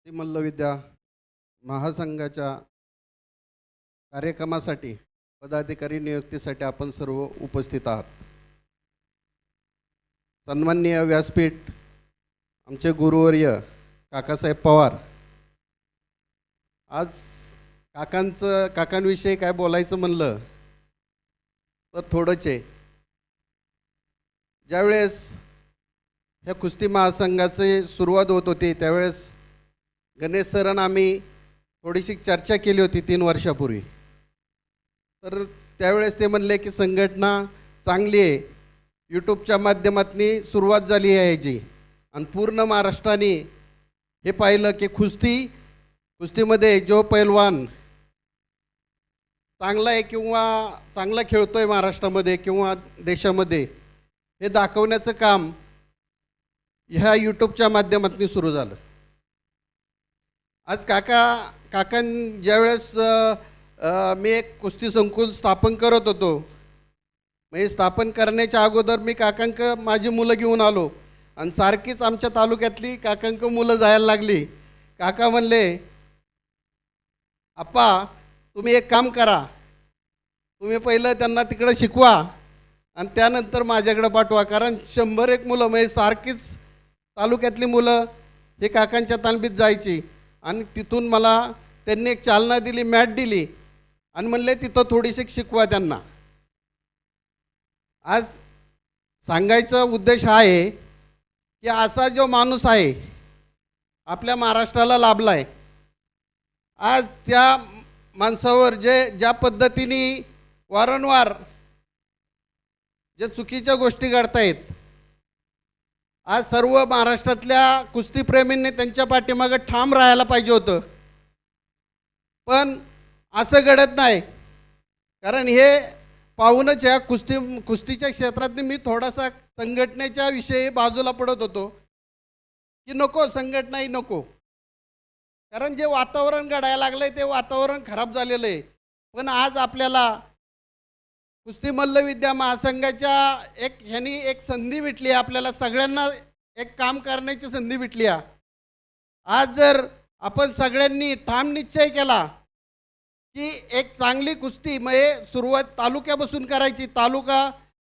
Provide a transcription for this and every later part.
कुस्ती मल्लविद्या महासंघाच्या कार्यक्रमासाठी पदाधिकारी नियुक्तीसाठी आपण सर्व उपस्थित आहात। सन्माननीय व्यासपीठ आमचे गुरुवर्य काकासाहेब पवार, आज काकांविषयी काय बोलायचं म्हणलं तर थोडंच आहे। ज्यावेळेस ह्या कुस्ती महासंघाची सुरुवात होत होती त्यावेळेस गणेश सरांना आम्ही थोडीशी चर्चा केली होती 3 वर्षापूर्वी। तर त्यावेळेस ते म्हणले की संघटना चांगली आहे, यूट्यूबच्या माध्यमातून सुरुवात झाली आहे याची, आणि पूर्ण महाराष्ट्राने हे पाहिलं की कुस्तीमध्ये जो पैलवान चांगला आहे किंवा चांगला खेळतोय महाराष्ट्रामध्ये किंवा देशामध्ये हे दाखवण्याचं काम ह्या यूट्यूबच्या माध्यमातून सुरू झालं। आज काकां ज्यावेळेस मी एक कुस्ती संकुल स्थापन करत होतो, म्हणजे स्थापन करण्याच्या अगोदर मी काकांक माझी मुलं घेऊन आलो आणि सारखीच आमच्या तालुक्यातली काकांक मुलं जायला लागली। काका म्हणले, आप्पा तुम्ही एक काम करा, तुम्ही पहिलं त्यांना तिकडं शिकवा आणि त्यानंतर माझ्याकडे पाठवा, कारण 100-1 मुलं म्हणजे सारखीच तालुक्यातली मुलं हे काकांच्या तालमीत जायची। आणि तिथून मला त्यांनी एक चालना दिली, मॅट दिली आणि म्हणले तिथं थोडीशी शिकवा त्यांना। आज सांगायचा उद्देश हा आहे की असा जो माणूस आहे आपल्या महाराष्ट्राला लाभला आहे, आज त्या माणसावर ज्या पद्धतीने वारंवार जे चुकीच्या गोष्टी घडतायत, आज सर्व महाराष्ट्रातल्या कुस्तीप्रेमींनी त्यांच्या पाठीमागे ठाम राहायला पाहिजे होतं, पण असं घडत नाही। कारण हे पाहूनच ह्या कुस्तीच्या क्षेत्रात मी थोडासा संघटनेच्या विषयी बाजूला पडत होतो की नको संघटनाही नको, कारण जे वातावरण घडायला लागलंय ते वातावरण खराब झालेलं आहे। पण आज आपल्याला कुस्ती मल्लविद्या महासंघाच्या ह्यानी एक संधी भेटली आहे, आपल्याला सगळ्यांना एक काम करण्याची संधी भेटली आहे। आज जर आपण सगळ्यांनी ठाम निश्चय केला की एक चांगली कुस्ती म्हणजे सुरुवात तालुक्यापासून करायची,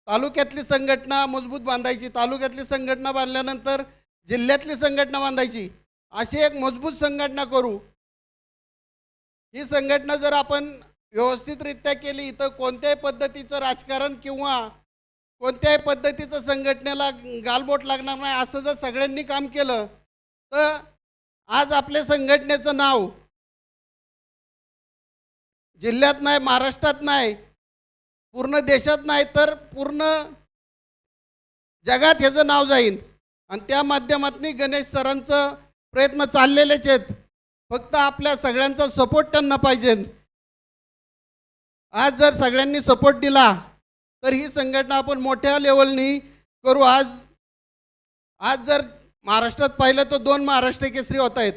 तालुक्यातली संघटना मजबूत बांधायची, तालुक्यातली संघटना बांधल्यानंतर जिल्ह्यातली संघटना बांधायची, अशी एक मजबूत संघटना करू। ही संघटना जर आपण व्यवस्थितरित्या केली तर कोणत्याही पद्धतीचं राजकारण किंवा कोणत्याही पद्धतीचं संघटनेला गालबोट लागणार नाही। असं जर सगळ्यांनी काम केलं तर आज आपल्या संघटनेचं नाव जिल्ह्यात नाही, महाराष्ट्रात नाही, पूर्ण देशात नाही तर पूर्ण जगात ह्याचं नाव जाईल। आणि त्या माध्यमातून गणेश सरांचं प्रयत्न चाललेलेच आहेत, फक्त आपल्या सगळ्यांचा सपोर्ट त्यांना पाहिजे। आज जर सगळ्यांनी सपोर्ट दिला तर ही संघटना आपण मोठ्या लेवलनी करू। आज जर महाराष्ट्रात पाहिलं तर 2 महाराष्ट्र केसरी होत आहेत,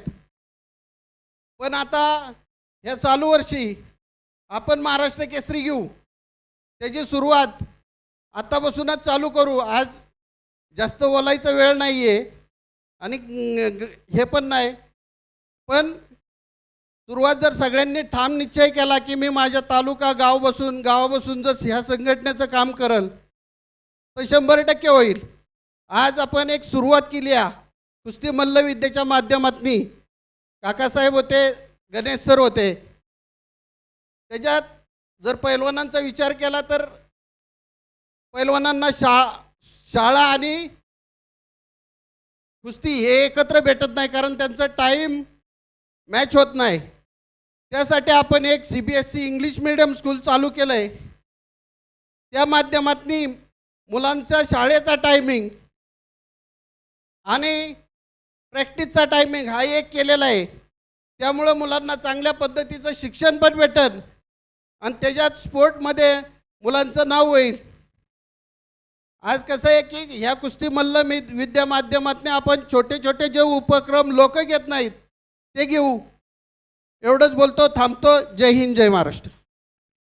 पण आता ह्या चालू वर्षी आपण महाराष्ट्र केसरी घेऊ, त्याची सुरुवात आतापासूनच चालू करू। आज जास्त बोलायचा वेळ नाही आहे आणि हे पण नाही, पण सुरुवात जर सगळ्यांनी ठाम निश्चय केला की मी माझ्या तालुका गावापासून जर ह्या संघटनेचं काम करल तर 100% होईल। आज आपण एक सुरुवात केली आहे कुस्ती मल्लविद्येच्या माध्यमातून। काकासाहेब होते, गणेश सर होते, त्याच्यात जर पैलवानांचा विचार केला तर पैलवानांना शाळा आणि कुस्ती हे एकत्र भेटत नाही, कारण त्यांचा टाईम मॅच होत नाही। त्यासाठी आपण एक CBSE इंग्लिश मीडियम स्कूल चालू केलं आहे। त्या माध्यमातून मुलांच्या शाळेचा टायमिंग आणि प्रॅक्टिसचा टायमिंग हा एक केलेला आहे, त्यामुळं मुलांना चांगल्या पद्धतीचं शिक्षण पण भेटेल आणि त्याच्यात स्पोर्टमध्ये मुलांचं नाव होईल। आज कसं आहे की ह्या कुस्ती मल्लविद्या माध्यमातून आपण छोटे छोटे जे उपक्रम लोक घेत नाहीत ते घेऊ। एवढंच बोलतो, थांबतो। जय हिंद, जय महाराष्ट्र।